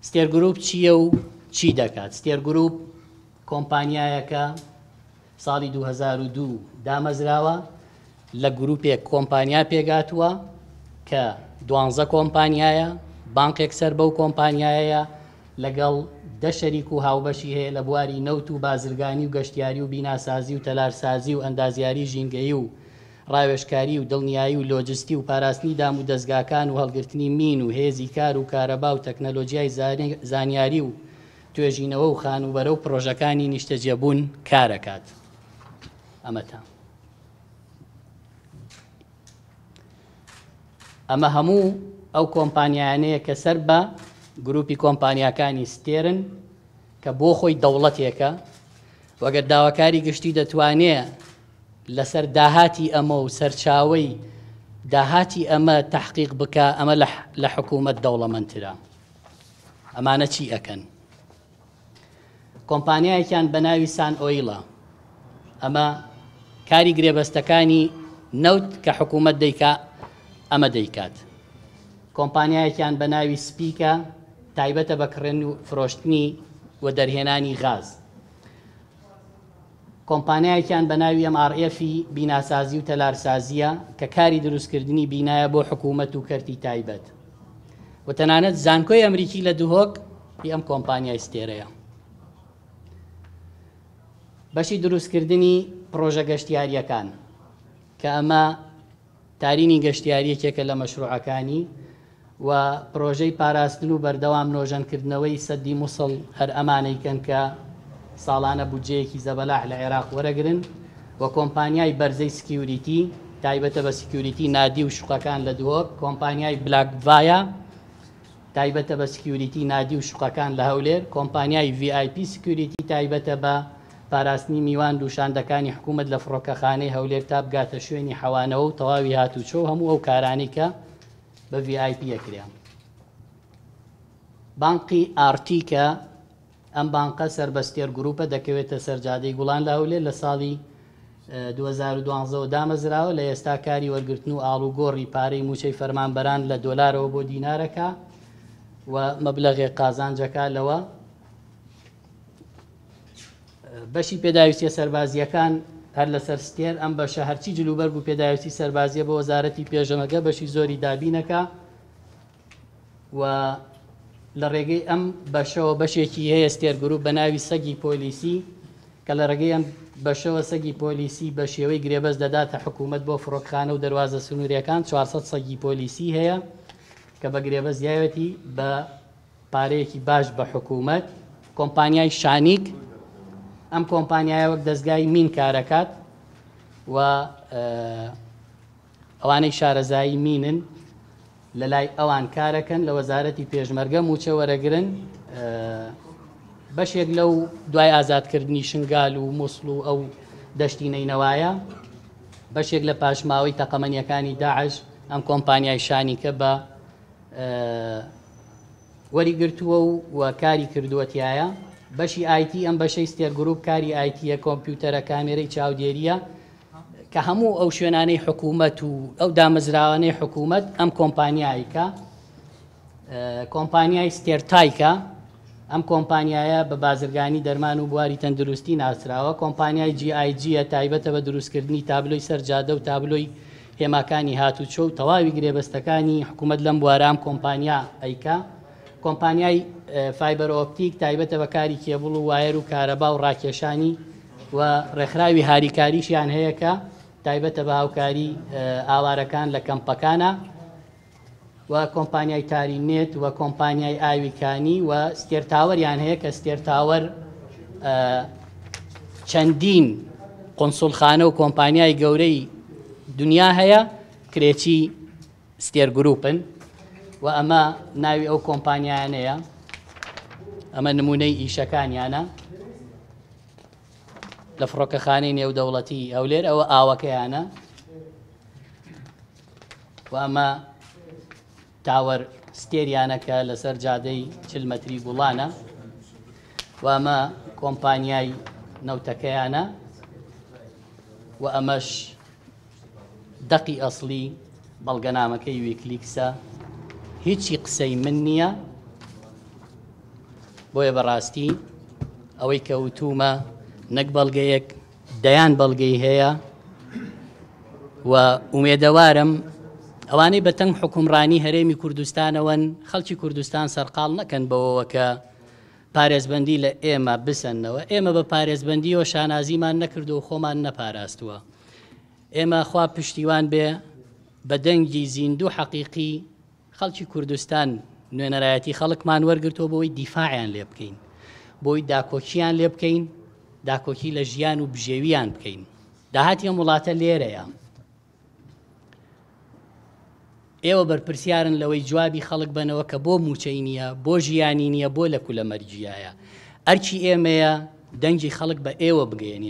ستێر گروپ چییە و چی دەکات؟ ستێر گروپ کۆمپانیایەکە ساڵی 2002 دامەزراوە لە گروپێک کۆمپانیا پێگاتووە کە 12 کۆمپانیایە، بانقێک سەر بەو کۆمپانیایە لەگەڵ 10 شەریک و هاوبەشی هەیە لە بواری نەوت و بازرگانی و گەشتیاری و بیناسازی و تەلارسازی و ئەندازیاری ژینگەیی و ڕاوێژکاری و دڵنیایی و لۆجستی و پاراستنی دام و دەستگاکان و هەڵگرتنی مین و هێزی کار و کارەبا و تەکنەلۆژیای زانیاری و توێژینەوە و خانوبەرە و پرۆژەکانی نیشتەجێبوون کارەکات. ئەمەتە. ئەمە هەموو ئەو کۆمپانیانەیە کە سەر بە گروپی کۆمپانیاکانی ستێرن کە بۆ خۆی دەوڵەتێکە وەگەر داواکاری گشتی دەتوانێت لەسەر داهاتی ئەمە و سەرچاوەی داهاتی ئەمە تحقیق بکە، ئەمە لە حکوومەت دەوڵەمەندترە. ئەمانە چی ئەکەن؟ کۆمپانیایەکیان بە ناوی سان ئۆیڵە، ئەمە کاری گرێبەستەکانی نەوت کە حکوومەت دەیکا ئەمە دەیکات. کۆمپانیایەکیان بە ناوی سپیکە، تایبەتە بە کڕێن و فرۆشتنی و دەرهێنانی غاز. کۆمپانیایەکیان بە ناوی MRF بیناسازی و تەلارسازیە کە کاری دروستکردنی بینایە بۆ حکوومەت و کەرتی تایبەت. و تەنانەت زانکۆی ئەمریکی لە دوهۆک ئەم کۆمپانیای ستێرەیە. بەشی دروستکردنی پرۆژە گەشتیاریەکان کە ئەمە تارینی گەشتیاریەکێکە لە مەشروعەکانی و پرۆژەی پاراستن و بەردەوام نۆژەنکردنەوەی سەدی مووسڵ هەر ئەمانەیکەن کە ساڵانە بودجەیەکی زەبەلاح لە عێراق وەرەگرن و کۆمپانیای بەرزەی سکیوریتی تایبەتە بە سکیوریتی نادی و شوقەکان لە دووەک، کۆمپانیای بلاکڤایە تایبەتە بە سکیوریتی نادی و شوقەکان لە هەولێر، کۆمپانیای VIP سکیوریتی تایبەتە بە پاراستنی میوان دووشاندەکانی حکوومەت لە فڕۆکەخانەی هەولێر تا بگاتە شوێنی حەوانەوە و تەواوی هاتوچۆ و هەموو ئەو کارانی کە بە VIP یەکرێن. بانقی ئارتیکە، ئەم بانقە سەربەستێر گروپە دەکەوێتە سەرجادەی گوڵان لە هەولێر لە ساڵی 2012 دامەزراوە، لە ئێستا کاری وەرگرتن و ئاڵوگۆڕی پارەی موچەی فەرمانبەران لە دۆلارەوە بۆ دینارەکە و مەبلەغێ قازانجەکە لەوە. بەشی پێداویستیە سەربازیەکان هەر لەسەر ستێر ئەم بەشە هەرچی جلوبەر بوو پێداویستی سەربازیە بە وەزارەتی پێشەمەگە بەشی زۆری دابینەکە و لە ڕێگەی ئەم بەشەوە بەشێکی هەیە ستێر گروپ بە ناوی سەگی پۆلیسی کە لە ڕێگەی ئەم بەشەوە سەگی پۆلیسی بە شێوەی گرێبەست دەداتە حکوومەت بۆ فڕۆکخانە و دەواازە سنووریەکان. 400 سەگی پۆلیسی هەیە کە بە گرێبەست دیاوەتی بە پارەیەکی باش بە حکوومەت. کۆمپانیای شانیک، ئەم کۆمپانیایە وەک دەستگای مین کارەکات و ئەوانەی شارەزایی مینن لە لای ئەوان کارەکەن، لە وەزارەتی پێشمەرگە موچە وەرەگرن. بەشێک لەو دوای ئازادکردنی شنگال و مووسڵ و ئەو دەشتی نەینەوایە، بەشێک لە پاشماوەی تەقەمەنیەکانی داعش ئەم کۆمپانیای شانیکە بە وەریگرتووە و کاری کردووەتیایە. بەشی آیتی ئەم بەشەی ستێر گروپ کاری آیتیە، کۆمپیوتەرە، کامێرەی چاودێریە کە هەموو ئەو شوێنانەی حکوومەت و ئەو دامەزراوانەی حکوومەت ئەم کۆمپانیایکە. کۆمپانیای ستێرتایکە، ئەم کۆمپانیایە بە بازرگانی دەرمان و بواری تەندروستی ناسراوە. کۆمپانیای GIG تایبەتە بە دروستکردنی تابلۆی سەرجادە و تابلۆی هێماکانی هاتوچۆ و تەواوی گرێبەستەکانی حکوومەت لەم بوارام کۆمپانیا ئەیکا. کۆمپانیای فایبەر ئۆپتیک تایبەتە بە کاری کێبڵ و وایر و کارەبا و ڕاکێشانی و ڕێکخراوی هاریکاریشیان هەیە کە تایبەتە بە هاوکاری ئاوارەکان لە کەمپەکانە. و کۆمپانیای تارینێت و کۆمپانیای ئاویکانی و ستێر تاوەریان هەیە کە ستێر تاوەر چەندین قۆنسڵخانە و کۆمپانیای گەورەی دنیا هەیە کرێکی ستێر گروپن و ئەمە ناوی ئەو کۆمپانیانەیە. ئەمە نمونەی ئیشەکانیانە لە فڕۆکەخانەی نێودەوڵەتی هەولێر، ئەوە ئاوەکەیانە و ئەمە تاوەر ستێریانەکە لەسەر جادەی 40 مەتری گوڵانە و ئەمە کۆمپانیای نەوتەکەیانە و ئەمەش دەقی ئەسلی بەڵگەنامەکەی ویکلیکسە. هیچی قسەی من نییە، بۆیە بەڕاستی ئەوەی کە وتومە نەک بەڵگەیەک دەیان بەڵگەی هەیە و ئومێدەوارم ئەوانەی بە تەنگ حکومڕانی هەرێمی کوردستانەوەن خەڵکی کوردستان سەرقاڵ نەکەن بەوەوە کە پارێزبەندی لە ئێمە بسەنەوە. ئێمە بە پارێزبەندیەوە شانازیمان نەکردو و خۆمان نەپاراستووە. ئێمە خوا پشتیوان بێ بە دەنگی زیندوو حەقیقی خەڵکی کوردستان نوێنەرایەتی خەڵکمان وەرگرتەوە بۆی دیفاعیان لێ بکەین، بۆی داکۆکییان لێ بکەین، داکۆکی لە ژیان و بژێویان بکەین. داهاتی ئەم وڵاتە لێرەیە. ئێوە بەرپرسیارن لەوەی جوابی خەڵک بنەوە کە بۆ موچەی نییە، بۆ ژیانی نییە، بۆ لە کولە مەرجیایە. ئەرچی ئێمەیە دەنگی خەڵک بە ئێوە بگەێنین.